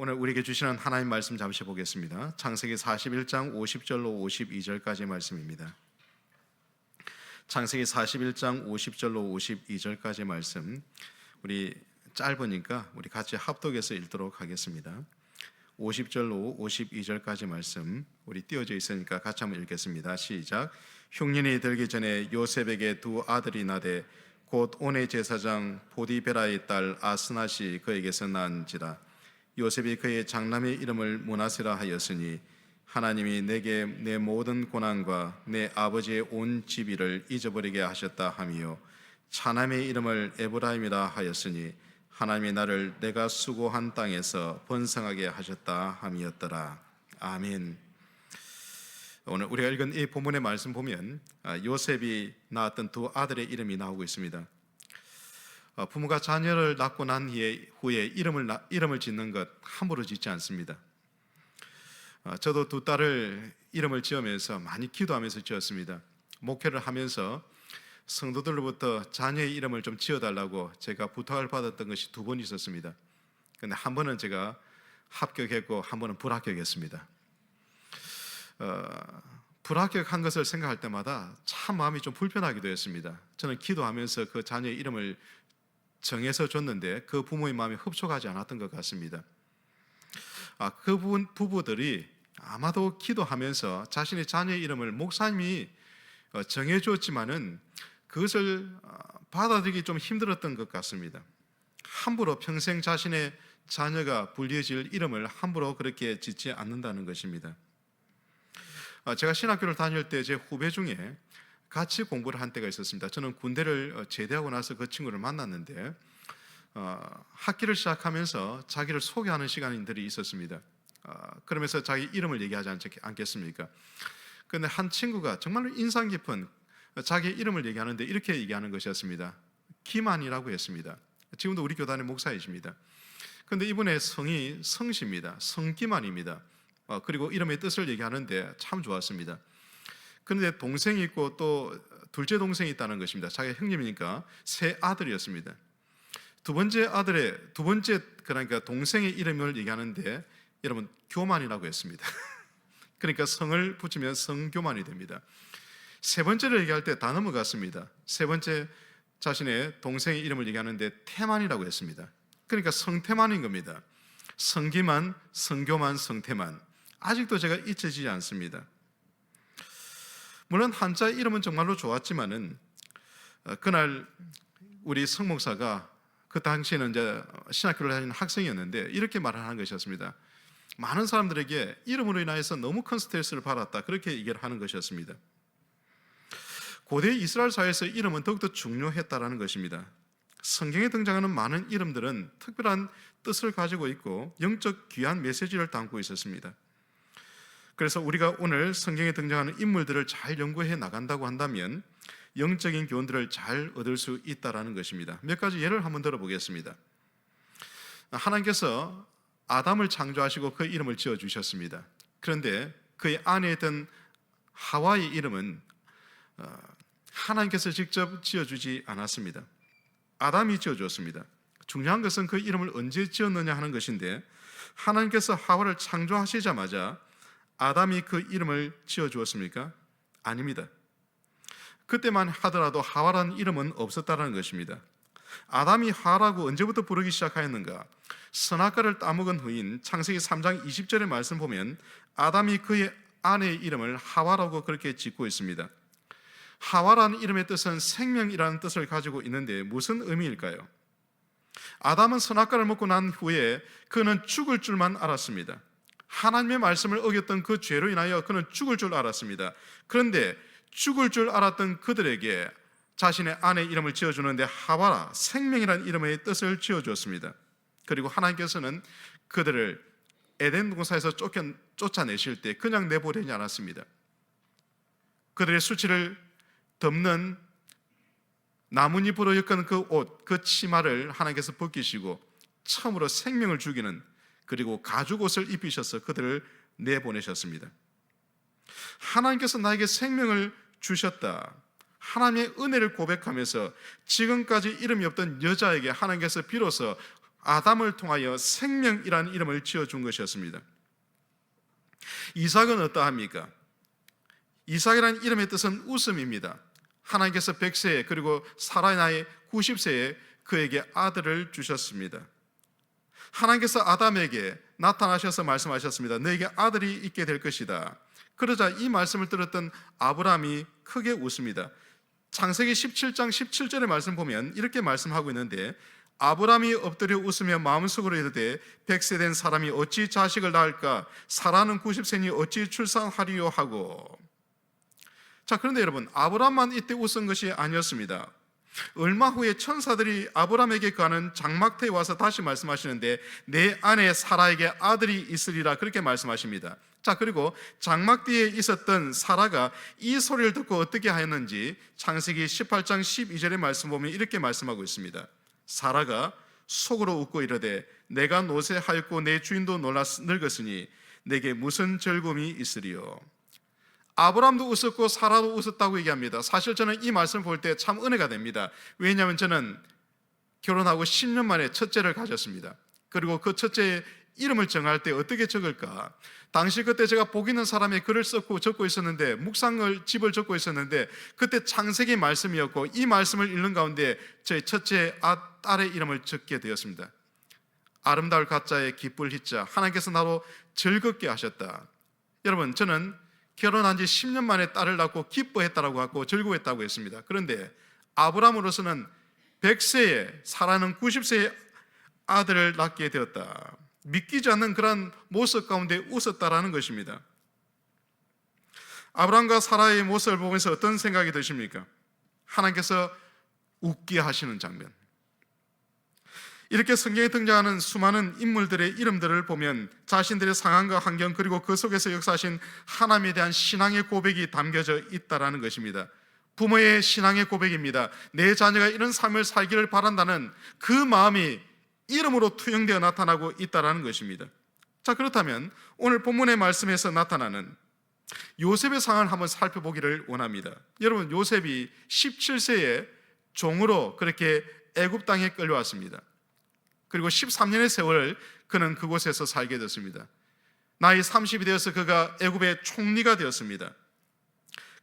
오늘 우리에게 주시는 하나님 말씀 잠시 보겠습니다. 창세기 41장 50절로 52절까지의 말씀입니다. 창세기 41장 50절로 52절까지의 말씀, 우리 짧으니까 우리 같이 합독해서 읽도록 하겠습니다. 50절로 52절까지 말씀 우리 띄어져 있으니까 같이 한번 읽겠습니다. 시작. 흉년이 들기 전에 요셉에게 두 아들이 나되 곧 온의 제사장 보디베라의 딸 아스낫이 그에게서 난지라. 요셉이 그의 장남의 이름을 므낫세라 하였으니 하나님이 내게 내 모든 고난과 내 아버지의 온 집이를 잊어버리게 하셨다 하며 차남의 이름을 에브라임이라 하였으니 하나님이 나를 내가 수고한 땅에서 번성하게 하셨다 함이었더라. 아멘. 오늘 우리가 읽은 이 본문의 말씀 보면 요셉이 낳았던 두 아들의 이름이 나오고 있습니다. 부모가 자녀를 낳고 난 후에 이름을 짓는 것 함부로 짓지 않습니다. 저도 두 딸을 이름을 지으면서 많이 기도하면서 지었습니다. 목회를 하면서 성도들로부터 자녀의 이름을 좀 지어달라고 제가 부탁을 받았던 것이 두 번 있었습니다. 그런데 한 번은 제가 합격했고 한 번은 불합격했습니다. 불합격한 것을 생각할 때마다 참 마음이 좀 불편하기도 했습니다. 저는 기도하면서 그 자녀의 이름을 정해서 줬는데 그 부모의 마음이 흡족하지 않았던 것 같습니다. 그 부부들이 아마도 기도하면서 자신의 자녀의 이름을 목사님이 정해줬지만은 그것을 받아들이기 좀 힘들었던 것 같습니다. 함부로 평생 자신의 자녀가 불리어질 이름을 함부로 그렇게 짓지 않는다는 것입니다. 제가 신학교를 다닐 때 제 후배 중에 같이 공부를 한 때가 있었습니다. 저는 군대를 제대하고 나서 그 친구를 만났는데 학기를 시작하면서 자기를 소개하는 시간들이 있었습니다. 그러면서 자기 이름을 얘기하지 않겠습니까? 그런데 한 친구가 정말로 인상 깊은 자기 이름을 얘기하는데 이렇게 얘기하는 것이었습니다. 김한이라고 했습니다. 지금도 우리 교단의 목사이십니다. 그런데 이분의 성이 성씨입니다. 성김한입니다. 그리고 이름의 뜻을 얘기하는데 참 좋았습니다. 그런데 동생이 있고 또 둘째 동생이 있다는 것입니다. 자기 형님이니까 세 아들이었습니다. 두 번째 그러니까 동생의 이름을 얘기하는데 여러분 교만이라고 했습니다. 그러니까 성을 붙이면 성교만이 됩니다. 세 번째를 얘기할 때 다 넘어갔습니다. 세 번째 자신의 동생의 이름을 얘기하는데 태만이라고 했습니다. 그러니까 성태만인 겁니다. 성기만, 성교만, 성태만. 아직도 제가 잊혀지지 않습니다. 물론 한자 이름은 정말로 좋았지만은 그날 우리 성목사가 그 당시에는 이제 신학교를 다니는 학생이었는데 이렇게 말을 하는 것이었습니다. 많은 사람들에게 이름으로 인하여서 너무 큰 스트레스를 받았다, 그렇게 얘기를 하는 것이었습니다. 고대 이스라엘 사회에서 이름은 더욱더 중요했다라는 것입니다. 성경에 등장하는 많은 이름들은 특별한 뜻을 가지고 있고 영적 귀한 메시지를 담고 있었습니다. 그래서 우리가 오늘 성경에 등장하는 인물들을 잘 연구해 나간다고 한다면 영적인 교훈들을 잘 얻을 수 있다라는 것입니다. 몇 가지 예를 한번 들어보겠습니다. 하나님께서 아담을 창조하시고 그 이름을 지어주셨습니다. 그런데 그의 아내에 있던 하와의 이름은 하나님께서 직접 지어주지 않았습니다. 아담이 지어주었습니다. 중요한 것은 그 이름을 언제 지었느냐 하는 것인데 하나님께서 하와를 창조하시자마자 아담이 그 이름을 지어주었습니까? 아닙니다. 그때만 하더라도 하와라는 이름은 없었다는 것입니다. 아담이 하와라고 언제부터 부르기 시작하였는가? 선악과를 따먹은 후인 창세기 3장 20절의 말씀 보면 아담이 그의 아내의 이름을 하와라고 그렇게 짓고 있습니다. 하와라는 이름의 뜻은 생명이라는 뜻을 가지고 있는데 무슨 의미일까요? 아담은 선악과를 먹고 난 후에 그는 죽을 줄만 알았습니다. 하나님의 말씀을 어겼던 그 죄로 인하여 그는 죽을 줄 알았습니다. 그런데 죽을 줄 알았던 그들에게 자신의 아내 이름을 지어주는데 하와라, 생명이라는 이름의 뜻을 지어주었습니다. 그리고 하나님께서는 그들을 에덴 동산에서 쫓아내실 때 그냥 내보내지 않았습니다. 그들의 수치를 덮는 나뭇잎으로 엮은 그 옷, 그 치마를 하나님께서 벗기시고 처음으로 생명을 주기는, 그리고 가죽옷을 입히셔서 그들을 내보내셨습니다. 하나님께서 나에게 생명을 주셨다, 하나님의 은혜를 고백하면서 지금까지 이름이 없던 여자에게 하나님께서 비로소 아담을 통하여 생명이라는 이름을 지어준 것이었습니다. 이삭은 어떠합니까? 이삭이라는 이름의 뜻은 웃음입니다. 하나님께서 100세에 그리고 사라의 나이 90세에 그에게 아들을 주셨습니다. 하나님께서 아담에게 나타나셔서 말씀하셨습니다. 너에게 아들이 있게 될 것이다. 그러자 이 말씀을 들었던 아브라함이 크게 웃습니다. 창세기 17장 17절의 말씀 보면 이렇게 말씀하고 있는데, 아브라함이 엎드려 웃으며 마음속으로 이르되 100세 된 사람이 어찌 자식을 낳을까? 사라는 90세니 어찌 출산하리요 하고. 자, 그런데 여러분, 아브라함만 이때 웃은 것이 아니었습니다. 얼마 후에 천사들이 아브라함에게 가는 장막터에 와서 다시 말씀하시는데 내 아내 사라에게 아들이 있으리라, 그렇게 말씀하십니다. 자, 그리고 장막 뒤에 있었던 사라가 이 소리를 듣고 어떻게 하였는지 창세기 18장 12절의 말씀 보면 이렇게 말씀하고 있습니다. 사라가 속으로 웃고 이르되 내가 노쇠하였고 내 주인도 늙었으니 내게 무슨 즐거움이 있으리요. 아브라함도 웃었고 사라도 웃었다고 얘기합니다. 사실 저는 이 말씀을 볼 때 참 은혜가 됩니다. 왜냐하면 저는 결혼하고 10년 만에 첫째를 가졌습니다. 그리고 그 첫째의 이름을 정할 때 어떻게 적을까? 당시 그때 제가 복 있는 사람의 글을 썼고 적고 있었는데, 묵상을 집을 적고 있었는데, 그때 창세기 말씀이었고 이 말씀을 읽는 가운데 저희 첫째 딸의 이름을 적게 되었습니다. 아름다울 가짜에 기쁠 희자, 하나님께서 나로 즐겁게 하셨다. 여러분, 저는 결혼한 지 10년 만에 딸을 낳고 기뻐했다라고 하고 즐거워했다고 했습니다. 그런데 아브라함으로서는 100세에 사라는 90세에 아들을 낳게 되었다. 믿기지 않는 그런 모습 가운데 웃었다라는 것입니다. 아브라함과 사라의 모습을 보면서 어떤 생각이 드십니까? 하나님께서 웃게 하시는 장면. 이렇게 성경에 등장하는 수많은 인물들의 이름들을 보면 자신들의 상황과 환경 그리고 그 속에서 역사하신 하나님에 대한 신앙의 고백이 담겨져 있다라는 것입니다. 부모의 신앙의 고백입니다. 내 자녀가 이런 삶을 살기를 바란다는 그 마음이 이름으로 투영되어 나타나고 있다는 것입니다. 자, 그렇다면 오늘 본문의 말씀에서 나타나는 요셉의 상황을 한번 살펴보기를 원합니다. 여러분, 요셉이 17세에 종으로 그렇게 애굽 땅에 끌려왔습니다. 그리고 13년의 세월을 그는 그곳에서 살게 됐습니다. 나이 30이 되어서 그가 애굽의 총리가 되었습니다.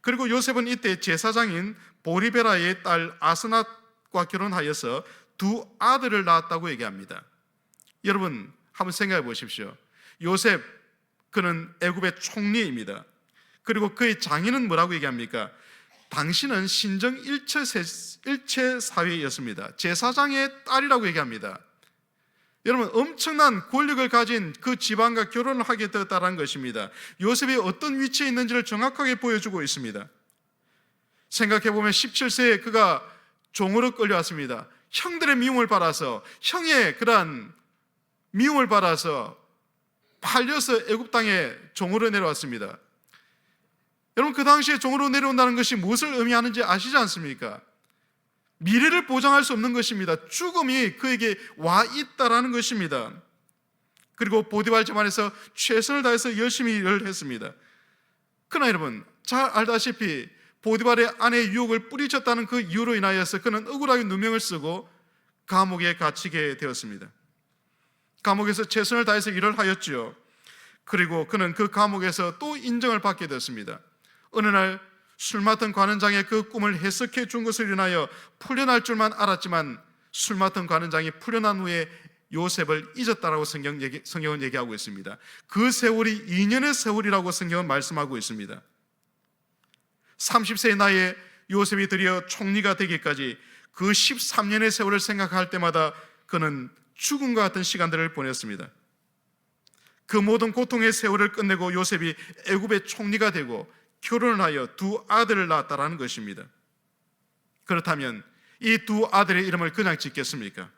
그리고 요셉은 이때 제사장인 보리베라의 딸 아스낫과 결혼하여서 두 아들을 낳았다고 얘기합니다. 여러분, 한번 생각해 보십시오. 요셉, 그는 애굽의 총리입니다. 그리고 그의 장인은 뭐라고 얘기합니까? 당신은 신정 일체 사회였습니다. 제사장의 딸이라고 얘기합니다. 여러분, 엄청난 권력을 가진 그 집안과 결혼을 하게 되었다는 것입니다. 요셉이 어떤 위치에 있는지를 정확하게 보여주고 있습니다. 생각해보면 17세에 그가 종으로 끌려왔습니다. 형들의 미움을 받아서, 형의 그러한 미움을 받아서 팔려서 애굽 땅에 종으로 내려왔습니다. 여러분, 그 당시에 종으로 내려온다는 것이 무엇을 의미하는지 아시지 않습니까? 미래를 보장할 수 없는 것입니다. 죽음이 그에게 와 있다라는 것입니다. 그리고 보디발 집안에서 최선을 다해서 열심히 일을 했습니다. 그러나 여러분, 잘 알다시피 보디발의 아내의 유혹을 뿌리쳤다는 그 이유로 인하여서 그는 억울하게 누명을 쓰고 감옥에 갇히게 되었습니다. 감옥에서 최선을 다해서 일을 하였지요. 그리고 그는 그 감옥에서 또 인정을 받게 되었습니다. 어느 날 술 맡은 관원장의 그 꿈을 해석해 준 것을 인하여 풀려날 줄만 알았지만 술 맡은 관원장이 풀려난 후에 요셉을 잊었다라고 성경은 얘기하고 있습니다. 그 세월이 2년의 세월이라고 성경은 말씀하고 있습니다. 30세의 나이에 요셉이 드디어 총리가 되기까지 그 13년의 세월을 생각할 때마다 그는 죽음과 같은 시간들을 보냈습니다. 그 모든 고통의 세월을 끝내고 요셉이 애굽의 총리가 되고 결혼을 하여 두 아들을 낳았다라는 것입니다. 그렇다면 이 두 아들의 이름을 그냥 짓겠습니까?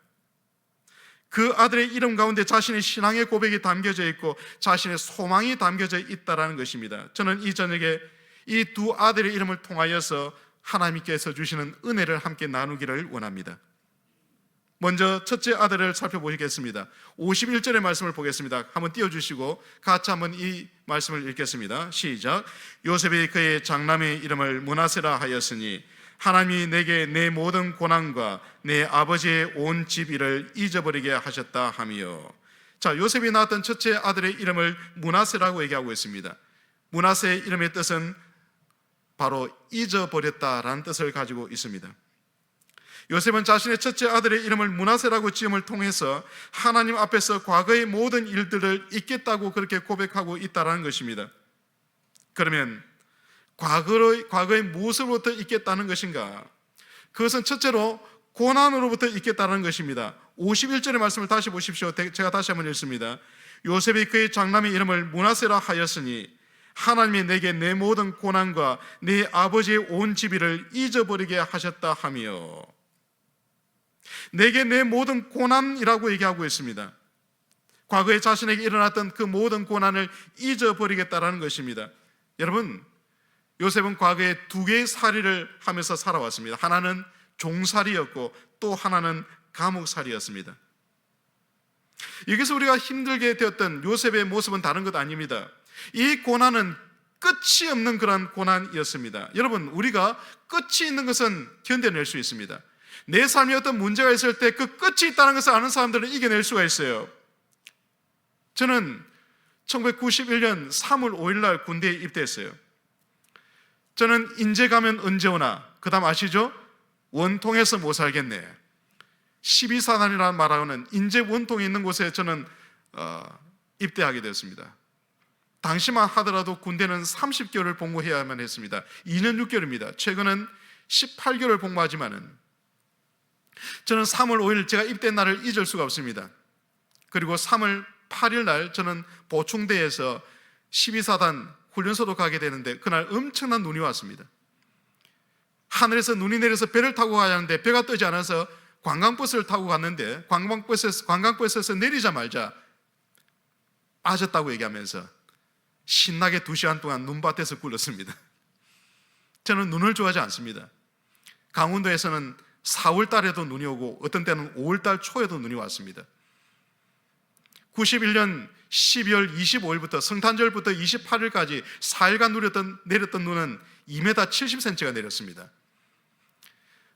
그 아들의 이름 가운데 자신의 신앙의 고백이 담겨져 있고 자신의 소망이 담겨져 있다라는 것입니다. 저는 이 저녁에 이 두 아들의 이름을 통하여서 하나님께서 주시는 은혜를 함께 나누기를 원합니다. 먼저 첫째 아들을 살펴보시겠습니다. 51절의 말씀을 보겠습니다. 한번 띄워주시고 같이 한번 이 말씀을 읽겠습니다. 시작. 요셉이 그의 장남의 이름을 므낫세라 하였으니 하나님이 내게 내 모든 고난과 내 아버지의 온 집일을 잊어버리게 하셨다 하며. 자, 요셉이 낳았던 첫째 아들의 이름을 므낫세라고 얘기하고 있습니다. 므낫세의 이름의 뜻은 바로 잊어버렸다라는 뜻을 가지고 있습니다. 요셉은 자신의 첫째 아들의 이름을 므낫세라고 지음을 통해서 하나님 앞에서 과거의 모든 일들을 잊겠다고 그렇게 고백하고 있다는 것입니다. 그러면 과거의 무엇으로부터 잊겠다는 것인가? 그것은 첫째로 고난으로부터 잊겠다는 것입니다. 51절의 말씀을 다시 보십시오. 제가 다시 한번 읽습니다. 요셉이 그의 장남의 이름을 므낫세라 하였으니 하나님이 내게 내 모든 고난과 내 아버지의 온 집일을 잊어버리게 하셨다 하며. 내게 내 모든 고난이라고 얘기하고 있습니다. 과거에 자신에게 일어났던 그 모든 고난을 잊어버리겠다라는 것입니다. 여러분, 요셉은 과거에 두 개의 살이를 하면서 살아왔습니다. 하나는 종살이였고 또 하나는 감옥살이였습니다. 여기서 우리가 힘들게 되었던 요셉의 모습은 다른 것 아닙니다. 이 고난은 끝이 없는 그런 고난이었습니다. 여러분, 우리가 끝이 있는 것은 견뎌낼 수 있습니다. 내 삶에 어떤 문제가 있을 때 그 끝이 있다는 것을 아는 사람들은 이겨낼 수가 있어요. 저는 1991년 3월 5일 날 군대에 입대했어요. 저는 인제 가면 언제 오나, 그 다음 아시죠? 원통에서 못 살겠네. 12사단이라는 말하고는 인제 원통에 있는 곳에 저는 입대하게 되었습니다. 당시만 하더라도 군대는 30개월을 복무해야만 했습니다. 2년 6개월입니다. 최근은 18개월을 복무하지만은 저는 3월 5일 제가 입대 날을 잊을 수가 없습니다. 그리고 3월 8일 날 저는 보충대에서 12사단 훈련소도 가게 되는데 그날 엄청난 눈이 왔습니다. 하늘에서 눈이 내려서 배를 타고 가야 하는데 배가 뜨지 않아서 관광버스를 타고 갔는데 관광버스에서 내리자마자 빠졌다고 얘기하면서 신나게 2시간 동안 눈밭에서 굴렀습니다. 저는 눈을 좋아하지 않습니다. 강원도에서는 4월 달에도 눈이 오고 어떤 때는 5월 달 초에도 눈이 왔습니다. 91년 12월 25일부터 성탄절부터 28일까지 4일간 내렸던 눈은 2m 70cm가 내렸습니다.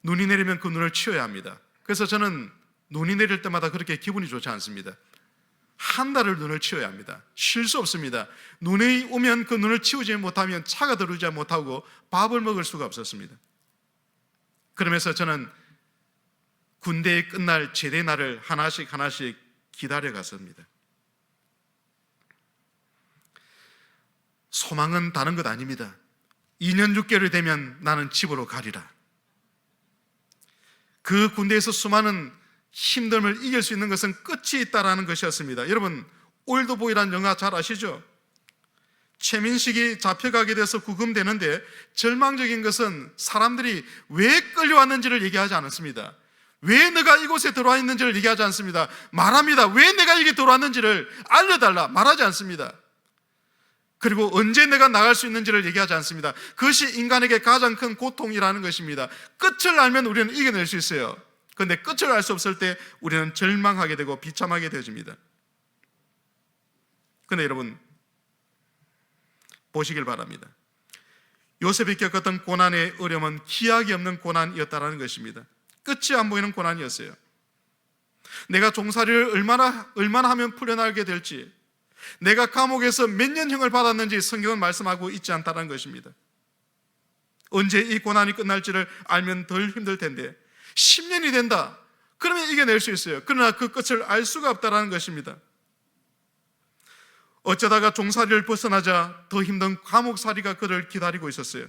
눈이 내리면 그 눈을 치워야 합니다. 그래서 저는 눈이 내릴 때마다 그렇게 기분이 좋지 않습니다. 한 달을 눈을 치워야 합니다. 쉴 수 없습니다. 눈이 오면 그 눈을 치우지 못하면 차가 들어오지 못하고 밥을 먹을 수가 없었습니다. 그러면서 저는 군대의 끝날 제대 날을 하나씩 기다려 갔습니다. 소망은 다른 것 아닙니다. 2년 6개월이 되면 나는 집으로 가리라. 그 군대에서 수많은 힘듦을 이길 수 있는 것은 끝이 있다라는 것이었습니다. 여러분, 올드보이라는 영화 잘 아시죠? 최민식이 잡혀가게 돼서 구금되는데 절망적인 것은 사람들이 왜 끌려왔는지를 얘기하지 않았습니다. 왜 내가 이곳에 들어와 있는지를 얘기하지 않습니다. 말합니다. 왜 내가 여기 들어왔는지를 알려달라 말하지 않습니다. 그리고 언제 내가 나갈 수 있는지를 얘기하지 않습니다. 그것이 인간에게 가장 큰 고통이라는 것입니다. 끝을 알면 우리는 이겨낼 수 있어요. 그런데 끝을 알 수 없을 때 우리는 절망하게 되고 비참하게 되어집니다. 그런데 여러분, 보시길 바랍니다. 요셉이 겪었던 고난의 어려움은 기약이 없는 고난이었다는 것입니다. 끝이 안 보이는 고난이었어요. 내가 종살이를 얼마나 하면 풀려나게 될지, 내가 감옥에서 몇 년형을 받았는지 성경은 말씀하고 있지 않다는 것입니다. 언제 이 고난이 끝날지를 알면 덜 힘들 텐데 10년이 된다, 그러면 이겨낼 수 있어요. 그러나 그 끝을 알 수가 없다는 것입니다. 어쩌다가 종살이를 벗어나자 더 힘든 감옥살이가 그를 기다리고 있었어요.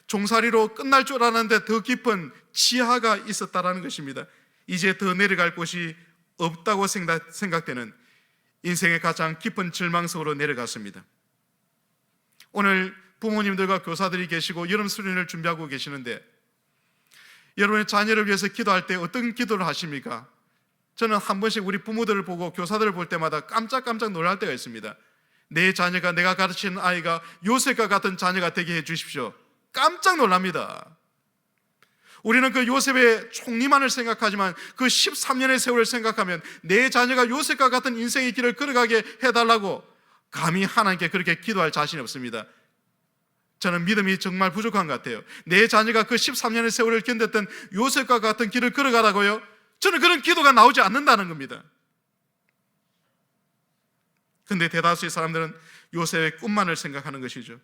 종살이로 끝날 줄 알았는데 더 깊은 지하가 있었다는 것입니다. 이제 더 내려갈 곳이 없다고 생각되는 인생의 가장 깊은 절망 속으로 내려갔습니다. 오늘 부모님들과 교사들이 계시고 여름 수련을 준비하고 계시는데 여러분의 자녀를 위해서 기도할 때 어떤 기도를 하십니까? 저는 한 번씩 우리 부모들을 보고 교사들을 볼 때마다 깜짝 놀랄 때가 있습니다. 내 자녀가, 내가 가르치는 아이가 요셉과 같은 자녀가 되게 해 주십시오. 깜짝 놀랍니다. 우리는 그 요셉의 총리만을 생각하지만 그 13년의 세월을 생각하면 내 자녀가 요셉과 같은 인생의 길을 걸어가게 해달라고 감히 하나님께 그렇게 기도할 자신이 없습니다. 저는 믿음이 정말 부족한 것 같아요. 내 자녀가 그 13년의 세월을 견뎠던 요셉과 같은 길을 걸어가라고요? 저는 그런 기도가 나오지 않는다는 겁니다. 근데 대다수의 사람들은 요셉의 꿈만을 생각하는 것이죠.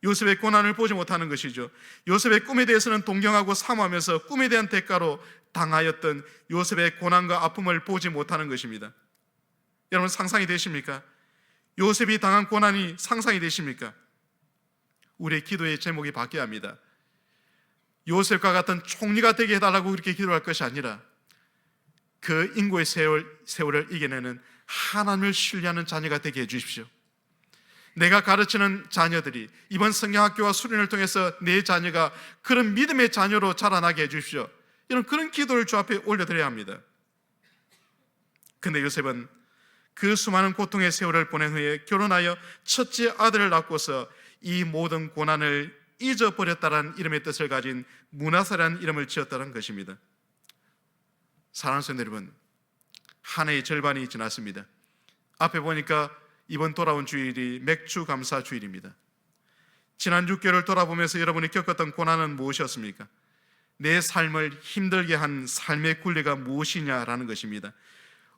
요셉의 고난을 보지 못하는 것이죠. 요셉의 꿈에 대해서는 동경하고 사모하면서 꿈에 대한 대가로 당하였던 요셉의 고난과 아픔을 보지 못하는 것입니다. 여러분, 상상이 되십니까? 요셉이 당한 고난이 상상이 되십니까? 우리의 기도의 제목이 바뀌어야 합니다. 요셉과 같은 총리가 되게 해달라고 그렇게 기도할 것이 아니라 그 인고의 세월을 이겨내는 하나님을 신뢰하는 자녀가 되게 해주십시오. 내가 가르치는 자녀들이 이번 성경학교와 수련을 통해서 내 자녀가 그런 믿음의 자녀로 자라나게 해주십시오. 이런 그런 기도를 주 앞에 올려드려야 합니다. 근데 요셉은 그 수많은 고통의 세월을 보낸 후에 결혼하여 첫째 아들을 낳고서 이 모든 고난을 잊어버렸다라는 이름의 뜻을 가진 므낫세라는 이름을 지었다는 것입니다. 사랑하는 성도 여러분, 한 해의 절반이 지났습니다. 앞에 보니까 이번 돌아온 주일이 맥주 감사 주일입니다. 지난 6개월을 돌아보면서 여러분이 겪었던 고난은 무엇이었습니까? 내 삶을 힘들게 한 삶의 굴레가 무엇이냐라는 것입니다.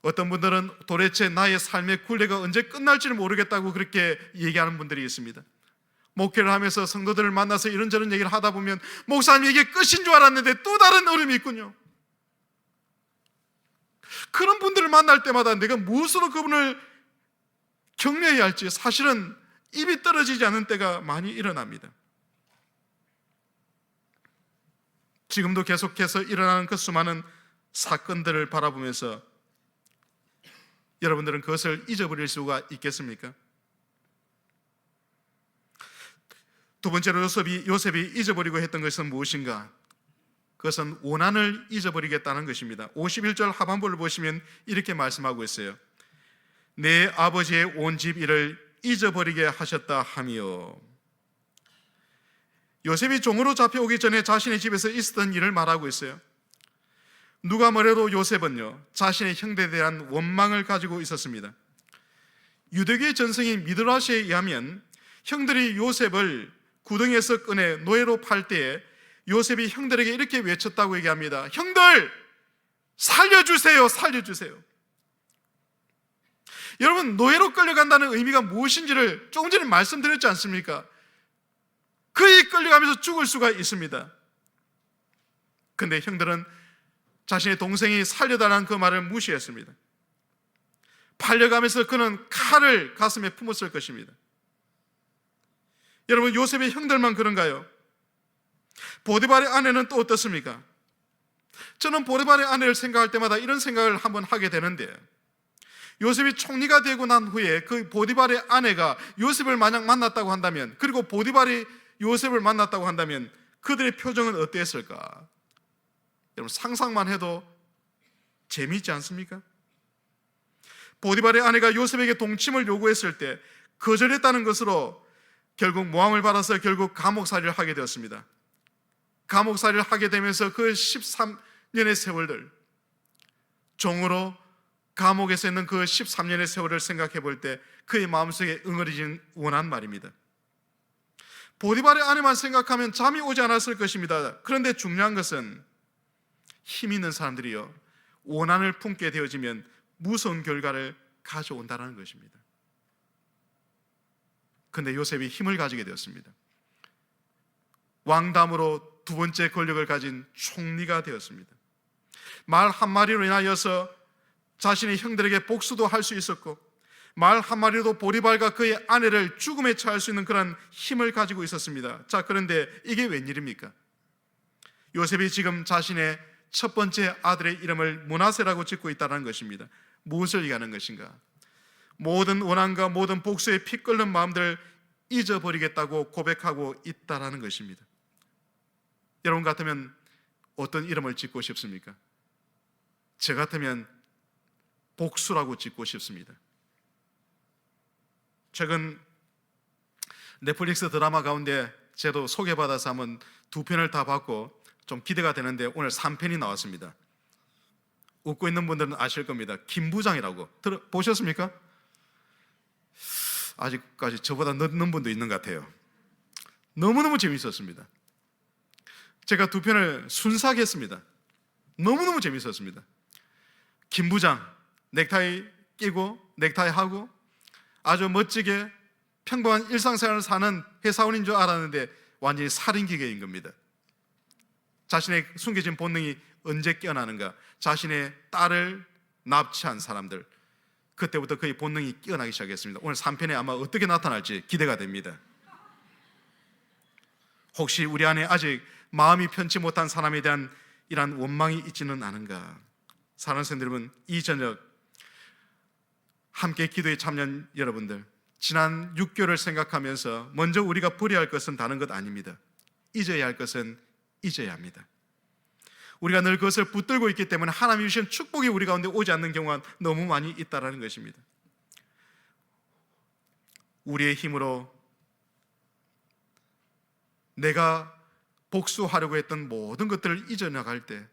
어떤 분들은 도대체 나의 삶의 굴레가 언제 끝날지를 모르겠다고 그렇게 얘기하는 분들이 있습니다. 목회를 하면서 성도들을 만나서 이런저런 얘기를 하다 보면 목사님 이게 끝인 줄 알았는데 또 다른 어려움이 있군요. 그런 분들을 만날 때마다 내가 무엇으로 그분을 격려해야 할지 사실은 입이 떨어지지 않는 때가 많이 일어납니다. 지금도 계속해서 일어나는 그 수많은 사건들을 바라보면서 여러분들은 그것을 잊어버릴 수가 있겠습니까? 두 번째로 요셉이 잊어버리고 했던 것은 무엇인가? 그것은 원한을 잊어버리겠다는 것입니다. 51절 하반부를 보시면 이렇게 말씀하고 있어요. 내 아버지의 온 집 일을 잊어버리게 하셨다 하며, 요셉이 종으로 잡혀오기 전에 자신의 집에서 있었던 일을 말하고 있어요. 누가 뭐래도 요셉은요, 자신의 형제에 대한 원망을 가지고 있었습니다. 유대교의 전승인 미드라시에 의하면 형들이 요셉을 구덩이에서 꺼내 노예로 팔 때에 요셉이 형들에게 이렇게 외쳤다고 얘기합니다. 형들, 살려주세요, 살려주세요. 여러분, 노예로 끌려간다는 의미가 무엇인지를 조금 전에 말씀드렸지 않습니까? 그에 끌려가면서 죽을 수가 있습니다. 근데 형들은 자신의 동생이 살려달라는 그 말을 무시했습니다. 팔려가면서 그는 칼을 가슴에 품었을 것입니다. 여러분, 요셉의 형들만 그런가요? 보디발의 아내는 또 어떻습니까? 저는 보디발의 아내를 생각할 때마다 이런 생각을 한번 하게 되는데, 요셉이 총리가 되고 난 후에 그 보디발의 아내가 요셉을 만약 만났다고 한다면, 그리고 보디발이 요셉을 만났다고 한다면 그들의 표정은 어땠을까? 여러분, 상상만 해도 재미있지 않습니까? 보디발의 아내가 요셉에게 동침을 요구했을 때 거절했다는 것으로 결국 모함을 받아서 결국 감옥살이를 하게 되었습니다. 감옥살이를 하게 되면서 그 13년의 세월들, 종으로 감옥에서 있는 그 13년의 세월을 생각해 볼 때 그의 마음속에 응어리진 원한 말입니다. 보디발의 아내만 생각하면 잠이 오지 않았을 것입니다. 그런데 중요한 것은 힘 있는 사람들이요, 원한을 품게 되어지면 무서운 결과를 가져온다는 것입니다. 그런데 요셉이 힘을 가지게 되었습니다. 왕담으로 두 번째 권력을 가진 총리가 되었습니다. 말 한마디로 인하여서 자신의 형들에게 복수도 할 수 있었고, 말 한마디로 보디발과 그의 아내를 죽음에 처할 수 있는 그런 힘을 가지고 있었습니다. 자, 그런데 이게 웬일입니까? 요셉이 지금 자신의 첫 번째 아들의 이름을 므낫세라고 짓고 있다는 것입니다. 무엇을 얘기하는 것인가? 모든 원한과 모든 복수에 피 끓는 마음들을 잊어버리겠다고 고백하고 있다는 것입니다. 여러분 같으면 어떤 이름을 짓고 싶습니까? 저 같으면 복수라고 짓고 싶습니다. 최근 넷플릭스 드라마 가운데 저도 소개받아서 한번 2편을 다 봤고 좀 기대가 되는데 오늘 3편이 나왔습니다. 웃고 있는 분들은 아실 겁니다. 김부장이라고 보셨습니까? 아직까지 저보다 늦는 분도 있는 것 같아요. 너무너무 재밌었습니다. 제가 두 편을 순삭 했습니다. 너무너무 재밌었습니다. 김 부장 넥타이 끼고 넥타이 하고 아주 멋지게 평범한 일상생활을 사는 회사원인 줄 알았는데 완전히 살인기계인 겁니다. 자신의 숨겨진 본능이 언제 깨어나는가? 자신의 딸을 납치한 사람들, 그때부터 그의 본능이 깨어나기 시작했습니다. 오늘 3편에 아마 어떻게 나타날지 기대가 됩니다. 혹시 우리 안에 아직 마음이 편치 못한 사람에 대한 이러한 원망이 있지는 않은가? 사랑하는 성도 여러분, 이 저녁 함께 기도에 참여한 여러분들, 지난 6개월을 생각하면서 먼저 우리가 버려야 할 것은 다른 것 아닙니다. 잊어야 할 것은 잊어야 합니다. 우리가 늘 그것을 붙들고 있기 때문에 하나님이 주신 축복이 우리 가운데 오지 않는 경우가 너무 많이 있다는 것입니다. 우리의 힘으로 내가 복수하려고 했던 모든 것들을 잊어나갈 때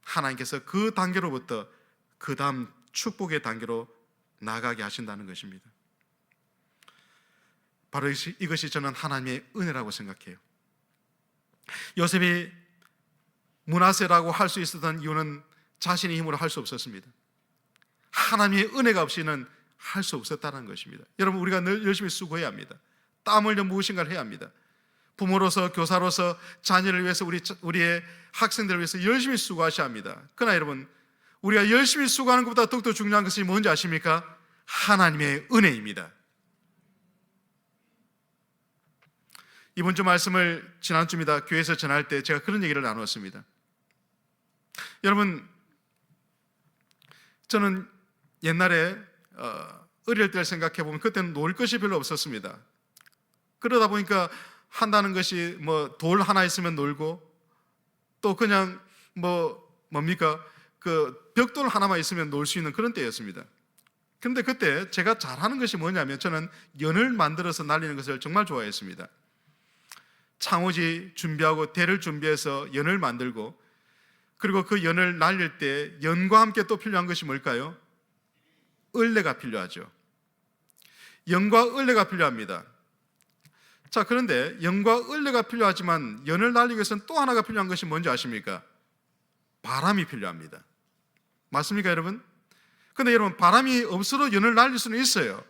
하나님께서 그 단계로부터 그 다음 축복의 단계로 나가게 하신다는 것입니다. 바로 이것이 저는 하나님의 은혜라고 생각해요. 요셉이 므낫세라고 할 수 있었던 이유는 자신의 힘으로 할 수 없었습니다. 하나님의 은혜가 없이는 할 수 없었다는 것입니다. 여러분, 우리가 늘 열심히 수고해야 합니다. 땀 흘려 무엇인가를 해야 합니다. 부모로서, 교사로서 자녀를 위해서, 우리의 학생들을 위해서 열심히 수고하셔야 합니다. 그러나 여러분, 우리가 열심히 수고하는 것보다 더욱더 중요한 것이 뭔지 아십니까? 하나님의 은혜입니다. 이번 주 말씀을 지난주입니다. 교회에서 전할 때 제가 그런 얘기를 나누었습니다. 여러분, 저는 옛날에 어릴 때를 생각해 보면 그때는 놀 것이 별로 없었습니다. 그러다 보니까 한다는 것이 뭐 돌 하나 있으면 놀고, 또 그냥 뭡니까? 그 벽돌 하나만 있으면 놀 수 있는 그런 때였습니다. 그런데 그때 제가 잘하는 것이 뭐냐면, 저는 연을 만들어서 날리는 것을 정말 좋아했습니다. 창호지 준비하고 대를 준비해서 연을 만들고, 그리고 그 연을 날릴 때 연과 함께 또 필요한 것이 뭘까요? 을레가 필요하죠. 연과 을레가 필요합니다. 자, 그런데 연과 을레가 필요하지만 연을 날리기 위해서는 또 하나가 필요한 것이 뭔지 아십니까? 바람이 필요합니다. 맞습니까, 여러분? 근데 여러분, 바람이 없어도 연을 날릴 수는 있어요.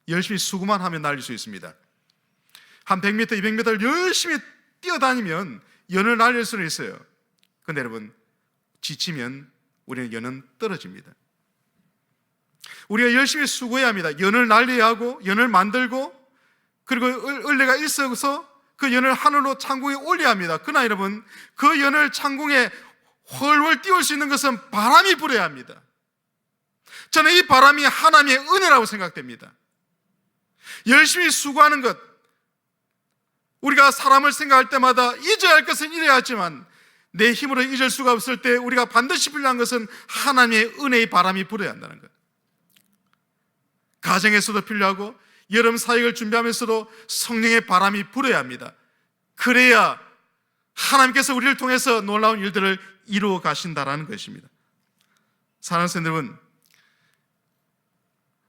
열심히 수고만 하면 날릴 수 있습니다. 한 100m, 200m를 열심히 뛰어다니면 연을 날릴 수는 있어요. 그런데 여러분, 지치면 우리는 연은 떨어집니다. 우리가 열심히 수고해야 합니다. 연을 날려야 하고, 연을 만들고, 그리고 을레가 있어서 그 연을 하늘로 창공에 올려야 합니다. 그러나 여러분, 그 연을 창공에 훨훨 띄울 수 있는 것은 바람이 불어야 합니다. 저는 이 바람이 하나님의 은혜라고 생각됩니다. 열심히 수고하는 것, 우리가 사람을 생각할 때마다 잊어야 할 것은 잊어야 하지만 내 힘으로 잊을 수가 없을 때 우리가 반드시 필요한 것은 하나님의 은혜의 바람이 불어야 한다는 것. 가정에서도 필요하고, 여름 사역을 준비하면서도 성령의 바람이 불어야 합니다. 그래야 하나님께서 우리를 통해서 놀라운 일들을 이루어 가신다라는 것입니다. 사랑하는 성도 여러분,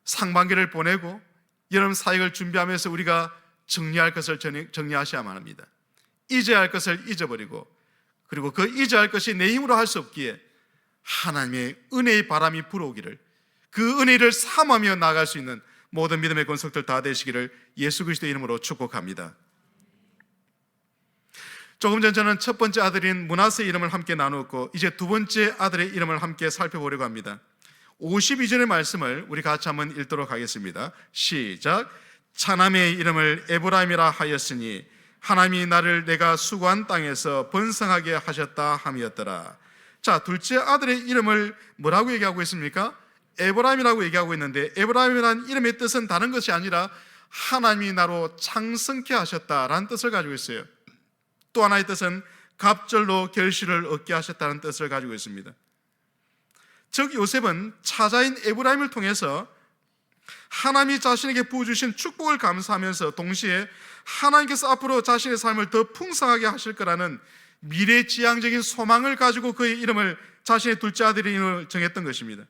상반기를 보내고 여름 사역을 준비하면서 우리가 정리할 것을 정리하셔야만 합니다. 잊어야 할 것을 잊어버리고, 그리고 그 잊어야 할 것이 내 힘으로 할 수 없기에 하나님의 은혜의 바람이 불어오기를, 그 은혜를 삼하며 나아갈 수 있는 모든 믿음의 권속들 다 되시기를 예수 그리스도의 이름으로 축복합니다. 조금 전 저는 첫 번째 아들인 므낫세의 이름을 함께 나누었고, 이제 두 번째 아들의 이름을 함께 살펴보려고 합니다. 52절의 말씀을 우리 같이 한번 읽도록 하겠습니다. 시작. 차남의 이름을 에브라임이라 하였으니 하나님이 나를 내가 수고한 땅에서 번성하게 하셨다 함이었더라. 자, 둘째 아들의 이름을 뭐라고 얘기하고 있습니까? 에브라임이라고 얘기하고 있는데, 에브라임이라는 이름의 뜻은 다른 것이 아니라 하나님이 나로 창성케 하셨다라는 뜻을 가지고 있어요. 또 하나의 뜻은 갑절로 결실을 얻게 하셨다는 뜻을 가지고 있습니다. 즉 요셉은 차자인 에브라임을 통해서 하나님이 자신에게 부어주신 축복을 감사하면서 동시에 하나님께서 앞으로 자신의 삶을 더 풍성하게 하실 거라는 미래지향적인 소망을 가지고 그의 이름을, 자신의 둘째 아들의 이름을 정했던 것입니다.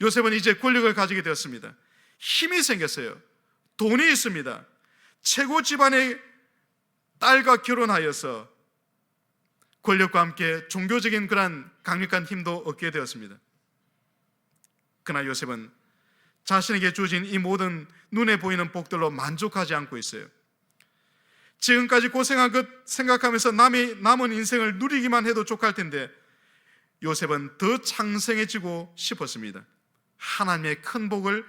요셉은 이제 권력을 가지게 되었습니다. 힘이 생겼어요. 돈이 있습니다. 최고 집안의 딸과 결혼하여서 권력과 함께 종교적인 그런 강력한 힘도 얻게 되었습니다. 그러나 요셉은 자신에게 주어진 이 모든 눈에 보이는 복들로 만족하지 않고 있어요. 지금까지 고생한 것 생각하면서 남은 인생을 누리기만 해도 족할 텐데 요셉은 더 창성해지고 싶었습니다. 하나님의 큰 복을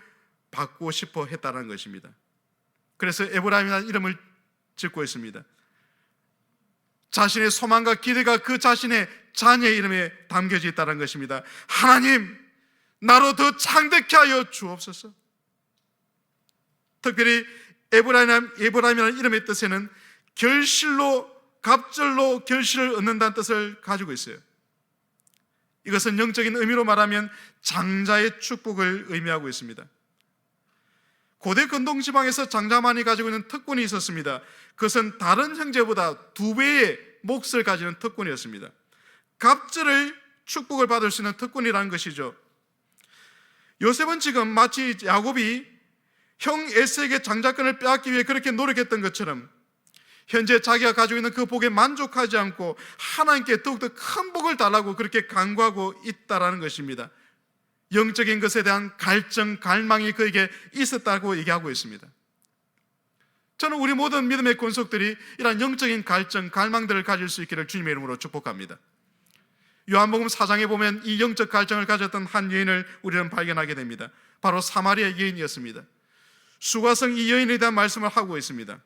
받고 싶어 했다는 것입니다. 그래서 에브라임이라는 이름을 짓고 있습니다. 자신의 소망과 기대가 그 자신의 자녀의 이름에 담겨져 있다는 것입니다. 하나님, 나로 더 창대케 하여 주옵소서. 특별히 에브라임이라는 이름의 뜻에는 갑절로 결실을 얻는다는 뜻을 가지고 있어요. 이것은 영적인 의미로 말하면 장자의 축복을 의미하고 있습니다. 고대 근동 지방에서 장자만이 가지고 있는 특권이 있었습니다. 그것은 다른 형제보다 2배의 몫을 가지는 특권이었습니다. 갑절의 축복을 받을 수 있는 특권이라는 것이죠. 요셉은 지금 마치 야곱이 형 에서에게 장자권을 빼앗기 위해 그렇게 노력했던 것처럼 현재 자기가 가지고 있는 그 복에 만족하지 않고 하나님께 더욱더 큰 복을 달라고 그렇게 간구하고 있다는 것입니다. 영적인 것에 대한 갈증, 갈망이 그에게 있었다고 얘기하고 있습니다. 저는 우리 모든 믿음의 권속들이 이런 영적인 갈증, 갈망들을 가질 수 있기를 주님의 이름으로 축복합니다. 요한복음 4장에 보면 이 영적 갈증을 가졌던 한 여인을 우리는 발견하게 됩니다. 바로 사마리아 여인이었습니다. 수가성 이 여인에 대한 말씀을 하고 있습니다.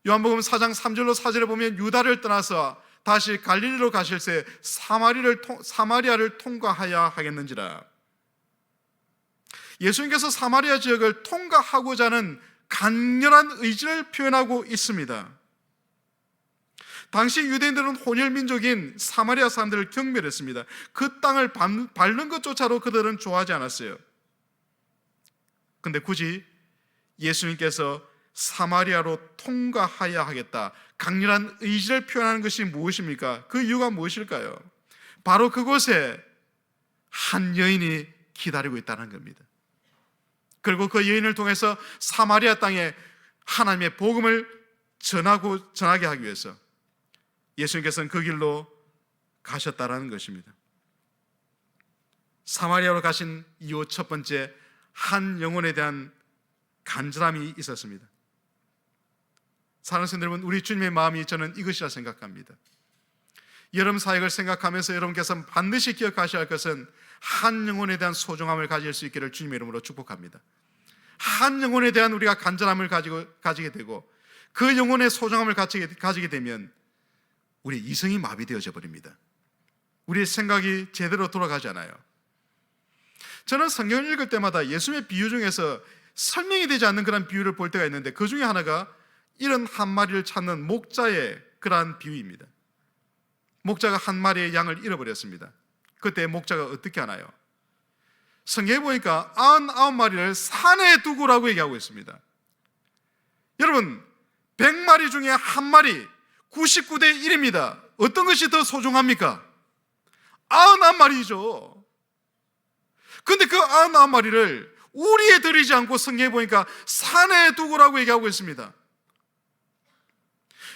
요한복음 4장 3절로 4절에 보면 유다를 떠나서 다시 갈릴리로 가실새 사마리아를 통과하여야 하겠는지라. 예수님께서 사마리아 지역을 통과하고자 하는 강렬한 의지를 표현하고 있습니다. 당시 유대인들은 혼혈 민족인 사마리아 사람들을 경멸했습니다. 그 땅을 밟는 것조차도 그들은 좋아하지 않았어요. 근데 굳이 예수님께서 사마리아로 통과하여야 하겠다, 강렬한 의지를 표현하는 것이 무엇입니까? 그 이유가 무엇일까요? 바로 그곳에 한 여인이 기다리고 있다는 겁니다. 그리고 그 여인을 통해서 사마리아 땅에 하나님의 복음을 전하게 하기 위해서 예수님께서는 그 길로 가셨다라는 것입니다. 사마리아로 가신 이후 첫 번째, 한 영혼에 대한 간절함이 있었습니다. 사랑하는 성도 여러분, 우리 주님의 마음이 저는 이것이라 생각합니다. 여러분 사역을 생각하면서 여러분께서 반드시 기억하셔야 할 것은 한 영혼에 대한 소중함을 가질 수 있기를 주님의 이름으로 축복합니다. 한 영혼에 대한 우리가 간절함을 가지게 되고 그 영혼의 소중함을 가지게 되면 우리 이성이 마비되어져 버립니다. 우리의 생각이 제대로 돌아가지 않아요. 저는 성경을 읽을 때마다 예수님의 비유 중에서 설명이 되지 않는 그런 비유를 볼 때가 있는데 그 중에 하나가 이런 한 마리를 찾는 목자의 그러한 비유입니다. 목자가 한 마리의 양을 잃어버렸습니다. 그때 목자가 어떻게 하나요? 성경에 보니까 99마리를 산에 두고라고 얘기하고 있습니다. 여러분, 100마리 중에 한 마리, 99대 1입니다. 어떤 것이 더 소중합니까? 99마리죠. 근데 그 99마리를 우리에 들이지 않고 성경에 보니까 산에 두고라고 얘기하고 있습니다.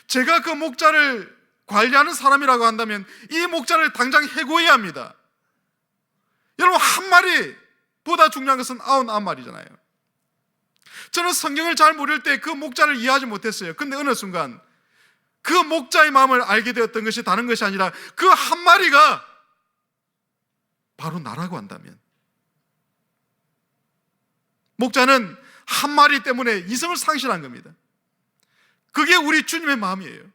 제가 그 목자를 관리하는 사람이라고 한다면 이 목자를 당장 해고해야 합니다. 여러분, 한 마리보다 중요한 것은 99마리잖아요. 저는 성경을 잘 모를 때 그 목자를 이해하지 못했어요. 근데 어느 순간 그 목자의 마음을 알게 되었던 것이 다른 것이 아니라 그 한 마리가 바로 나라고 한다면, 목자는 한 마리 때문에 이성을 상실한 겁니다. 그게 우리 주님의 마음이에요.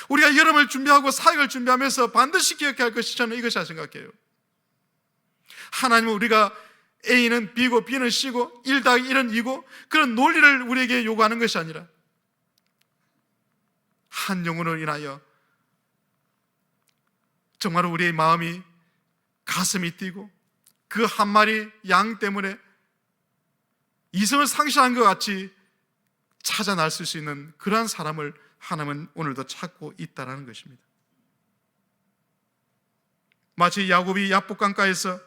우리가 여름을 준비하고 사역을 준비하면서 반드시 기억해야 할 것이 저는 이것이라 생각해요. 하나님은 우리가 A는 B고 B는 C고 1 더하기 1은 2고 그런 논리를 우리에게 요구하는 것이 아니라 한 영혼을 인하여 정말 우리의 마음이 가슴이 뛰고 그 한 마리 양 때문에 이성을 상실한 것 같이 찾아 나설 수 있는 그러한 사람을 하나님은 오늘도 찾고 있다는 것입니다. 마치 야곱이 야복강가에서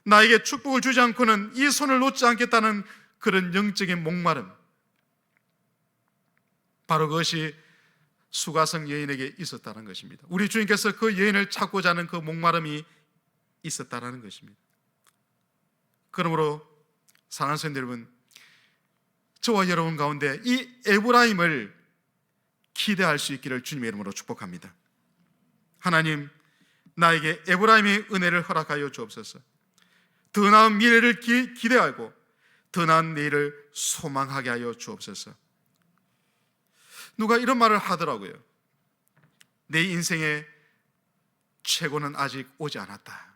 나에게 축복을 주지 않고는 이 손을 놓지 않겠다는 그런 영적인 목마름, 바로 그것이 수가성 여인에게 있었다는 것입니다. 우리 주님께서 그 여인을 찾고자 하는 그 목마름이 있었다는 것입니다. 그러므로 사랑하는 성도 여러분, 저와 여러분 가운데 이 에브라임을 기대할 수 있기를 주님의 이름으로 축복합니다. 하나님, 나에게 에브라임의 은혜를 허락하여 주옵소서. 더 나은 미래를 기대하고 더 나은 내일을 소망하게 하여 주옵소서. 누가 이런 말을 하더라고요. 내 인생의 최고는 아직 오지 않았다.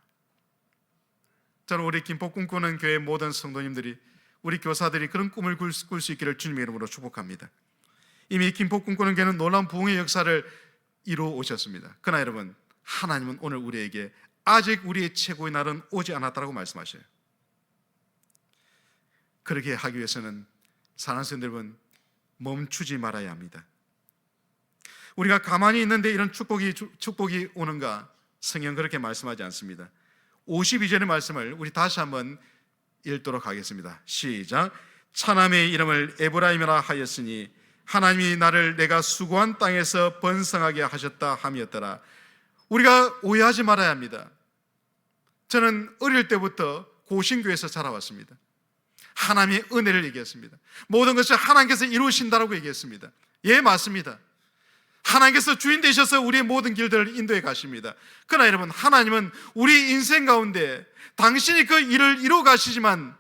저는 우리 김포 꿈꾸는 교회 모든 성도님들이, 우리 교사들이 그런 꿈을 꿀 수 있기를 주님의 이름으로 축복합니다. 이미 김포 꿈꾸는 교회는 놀라운 부흥의 역사를 이루어 오셨습니다. 그러나 여러분, 하나님은 오늘 우리에게 아직 우리의 최고의 날은 오지 않았다고 말씀하셔요. 그렇게 하기 위해서는 사랑하는 성도 여러분, 멈추지 말아야 합니다. 우리가 가만히 있는데 이런 축복이 오는가? 성경 그렇게 말씀하지 않습니다. 52절의 말씀을 우리 다시 한번 읽도록 하겠습니다. 시작. 차남의 이름을 에브라임이라 하였으니 하나님이 나를 내가 수고한 땅에서 번성하게 하셨다 함이었더라. 우리가 오해하지 말아야 합니다. 저는 어릴 때부터 고신교에서 자라왔습니다. 하나님의 은혜를 얘기했습니다. 모든 것을 하나님께서 이루신다라고 얘기했습니다. 예, 맞습니다. 하나님께서 주인 되셔서 우리의 모든 길들을 인도해 가십니다. 그러나 여러분, 하나님은 우리 인생 가운데 당신이 그 일을 이루어 가시지만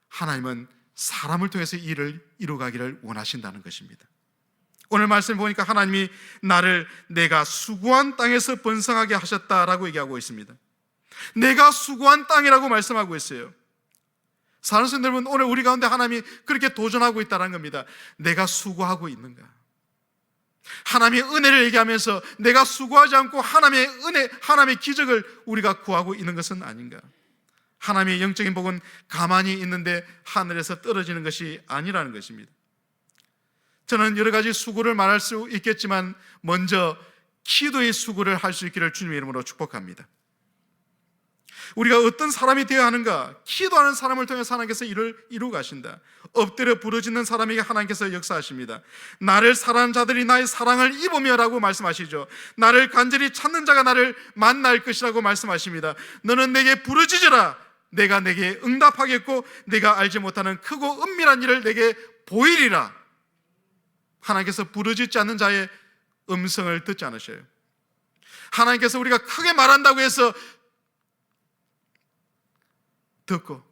하나님은 사람을 통해서 일을 이루어 가기를 원하신다는 것입니다. 오늘 말씀 보니까 하나님이 나를 내가 수고한 땅에서 번성하게 하셨다라고 얘기하고 있습니다. 내가 수고한 땅이라고 말씀하고 있어요. 사랑하는 성도 여러분, 오늘 우리 가운데 하나님이 그렇게 도전하고 있다는 겁니다. 내가 수고하고 있는가? 하나님의 은혜를 얘기하면서 내가 수고하지 않고 하나님의 은혜, 하나님의 기적을 우리가 구하고 있는 것은 아닌가? 하나님의 영적인 복은 가만히 있는데 하늘에서 떨어지는 것이 아니라는 것입니다. 저는 여러 가지 수고를 말할 수 있겠지만 먼저 기도의 수고를 할 수 있기를 주님의 이름으로 축복합니다. 우리가 어떤 사람이 되어야 하는가? 기도하는 사람을 통해서 하나님께서 일을 이루어 가신다. 엎드려 부르짖는 사람에게 하나님께서 역사하십니다. 나를 사랑하는 자들이 나의 사랑을 입으며 라고 말씀하시죠. 나를 간절히 찾는 자가 나를 만날 것이라고 말씀하십니다. 너는 내게 부르짖으라. 내가 내게 응답하겠고 내가 알지 못하는 크고 은밀한 일을 내게 보이리라. 하나님께서 부르짖지 않는 자의 음성을 듣지 않으셔요. 하나님께서 우리가 크게 말한다고 해서 듣고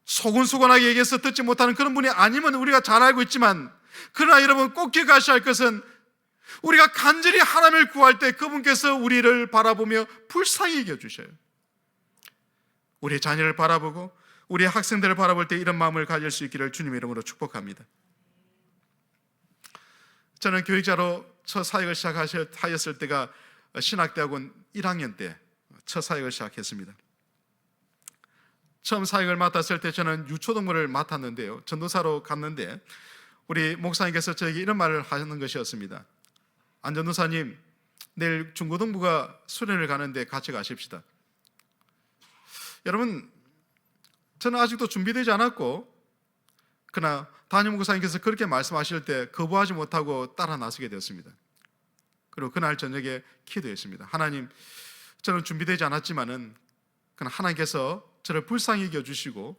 소곤소곤하게 얘기해서 듣지 못하는 그런 분이 아니면 우리가 잘 알고 있지만, 그러나 여러분 꼭 기억하셔야 할 것은 우리가 간절히 하나님을 구할 때 그분께서 우리를 바라보며 불쌍히 여겨주셔요. 우리의 자녀를 바라보고 우리의 학생들을 바라볼 때 이런 마음을 가질 수 있기를 주님의 이름으로 축복합니다. 저는 교육자로 첫 사역을 시작하였을 때가 신학대학원 1학년 때 첫 사역을 시작했습니다. 처음 사역을 맡았을 때 저는 유초동부를 맡았는데요, 전도사로 갔는데 우리 목사님께서 저에게 이런 말을 하는 것이었습니다. 안 전도사님, 내일 중고등부가 수련을 가는데 같이 가십시다. 여러분, 저는 아직도 준비되지 않았고, 그러나 담임 목사님께서 그렇게 말씀하실 때 거부하지 못하고 따라 나서게 되었습니다. 그리고 그날 저녁에 기도했습니다. 하나님, 저는 준비되지 않았지만은 그러나 하나님께서 저를 불쌍히 여겨주시고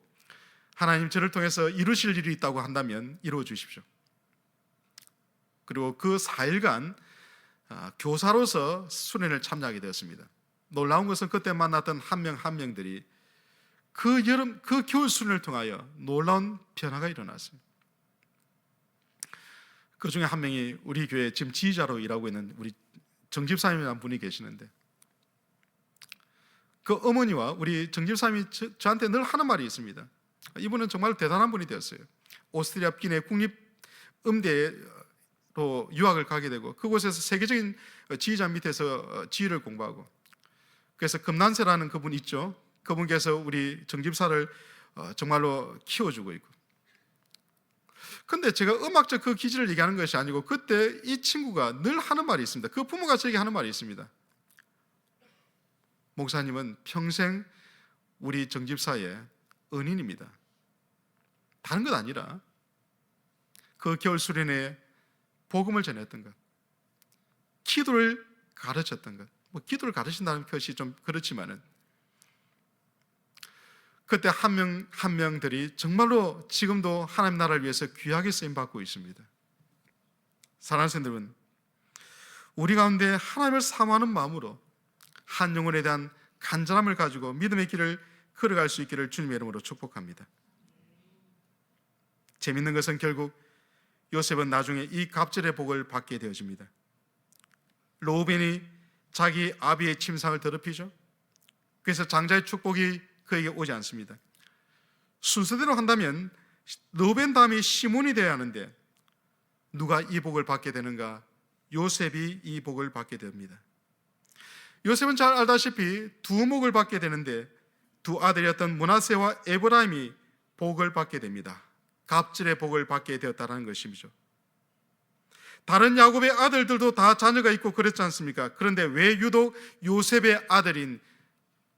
하나님 저를 통해서 이루실 일이 있다고 한다면 이루어 주십시오. 그리고 그 4일간 교사로서 수련을 참여하게 되었습니다. 놀라운 것은 그때 만났던 한 명 한 명들이 그 겨울 수련을 통하여 놀라운 변화가 일어났습니다. 그 중에 한 명이 우리 교회 지금 지휘자로 일하고 있는 우리 정집사님이라는 분이 계시는데, 그 어머니와 우리 정집사님이 저한테 늘 하는 말이 있습니다. 이분은 정말 대단한 분이 되었어요. 오스트리아 빈의 국립음대로 유학을 가게 되고 그곳에서 세계적인 지휘자 밑에서 지휘를 공부하고, 그래서 금난세라는 그분 있죠. 그분께서 우리 정집사를 정말로 키워주고 있고. 근데 제가 음악적 그 기질을 얘기하는 것이 아니고 그때 이 친구가 늘 하는 말이 있습니다. 그 부모가 저에게 하는 말이 있습니다. 목사님은 평생 우리 정집사의 은인입니다. 다른 것 아니라 그 겨울 수련회 복음을 전했던 것, 기도를 가르쳤던 것. 뭐 기도를 가르친다는 것이 좀 그렇지만은 그때 한 명 한 명들이 정말로 지금도 하나님 나라를 위해서 귀하게 쓰임 받고 있습니다. 사랑하는 성도 여러분, 우리 가운데 하나님을 사모하는 마음으로 한 영혼에 대한 간절함을 가지고 믿음의 길을 걸어갈 수 있기를 주님의 이름으로 축복합니다. 재밌는 것은 결국 요셉은 나중에 이 갑절의 복을 받게 되어집니다. 로벤이 자기 아비의 침상을 더럽히죠. 그래서 장자의 축복이 그에게 오지 않습니다. 순서대로 한다면 로벤 다음이 시몬이 되어야 하는데 누가 이 복을 받게 되는가? 요셉이 이 복을 받게 됩니다. 요셉은 잘 알다시피 두 복을 받게 되는데 두 아들이었던 므낫세와 에브라임이 복을 받게 됩니다. 갑질의 복을 받게 되었다는 것이죠. 다른 야곱의 아들들도 다 자녀가 있고 그랬지 않습니까? 그런데 왜 유독 요셉의 아들인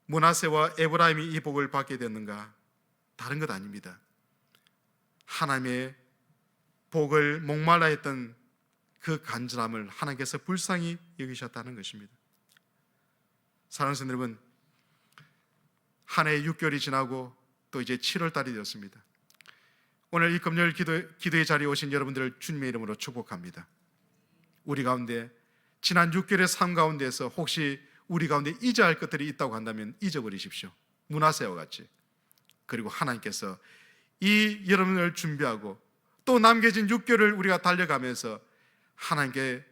므낫세와 에브라임이 이 복을 받게 됐는가? 다른 것 아닙니다. 하나님의 복을 목말라 했던 그 간절함을 하나님께서 불쌍히 여기셨다는 것입니다. 사랑하는 성도 여러분, 한 해 6개월이 지나고 또 이제 7월 달이 되었습니다. 오늘 이 금요일 기도의 자리에 오신 여러분들을 주님의 이름으로 축복합니다. 우리 가운데 지난 6개월의 삶 가운데에서 혹시 우리 가운데 잊어야 할 것들이 있다고 한다면 잊어버리십시오. 므낫세와 같이. 그리고 하나님께서 이 여러분을 준비하고 또 남겨진 6개월을 우리가 달려가면서 하나님께서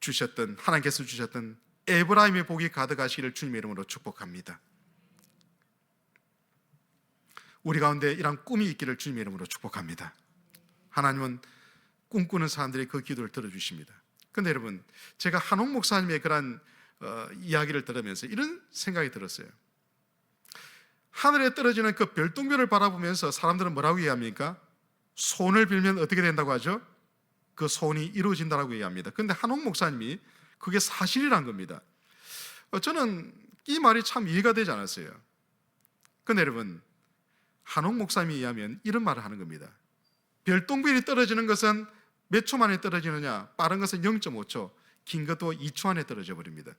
주셨던 에브라임의 복이 가득하시기를 주님의 이름으로 축복합니다. 우리 가운데 이런 꿈이 있기를 주님의 이름으로 축복합니다. 하나님은 꿈꾸는 사람들의 그 기도를 들어주십니다. 그런데 여러분, 제가 한옥 목사님의 그런 이야기를 들으면서 이런 생각이 들었어요. 하늘에 떨어지는 그 별똥별을 바라보면서 사람들은 뭐라고 얘기합니까? 소원을 빌면 어떻게 된다고 하죠? 그 소원이 이루어진다고 얘기합니다. 그런데 한옥 목사님이 그게 사실이란 겁니다. 저는 이 말이 참 이해가 되지 않았어요. 그런데 여러분, 한옥 목사님이 얘기하면 이런 말을 하는 겁니다. 별똥별이 떨어지는 것은 몇 초 만에 떨어지느냐? 빠른 것은 0.5초, 긴 것도 2초 안에 떨어져 버립니다.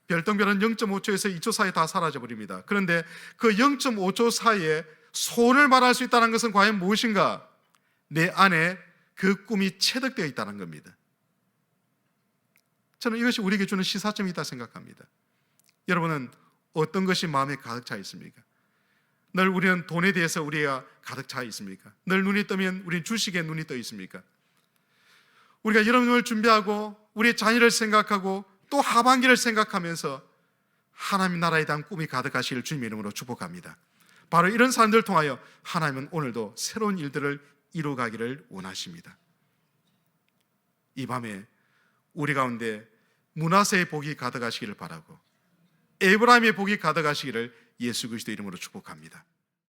별똥별은 0.5초에서 2초 사이에 다 사라져 버립니다. 그런데 그 0.5초 사이에 소원을 말할 수 있다는 것은 과연 무엇인가? 내 안에 그 꿈이 체득되어 있다는 겁니다. 저는 이것이 우리에게 주는 시사점이 있다 생각합니다. 여러분은 어떤 것이 마음에 가득 차 있습니까? 늘 우리는 돈에 대해서 우리가 가득 차 있습니까? 늘 눈이 뜨면 우리는 주식에 눈이 떠 있습니까? 우리가 여러분을 준비하고 우리의 자녀를 생각하고 또 하반기를 생각하면서 하나님 나라에 대한 꿈이 가득하시기를 주님의 이름으로 축복합니다. 바로 이런 사람들을 통하여 하나님은 오늘도 새로운 일들을 이루어가기를 원하십니다. 이 밤에 우리 가운데 므낫세의 복이 가득하시기를 바라고 에브라임의 복이 가득하시기를 예수 그리스도 이름으로 축복합니다.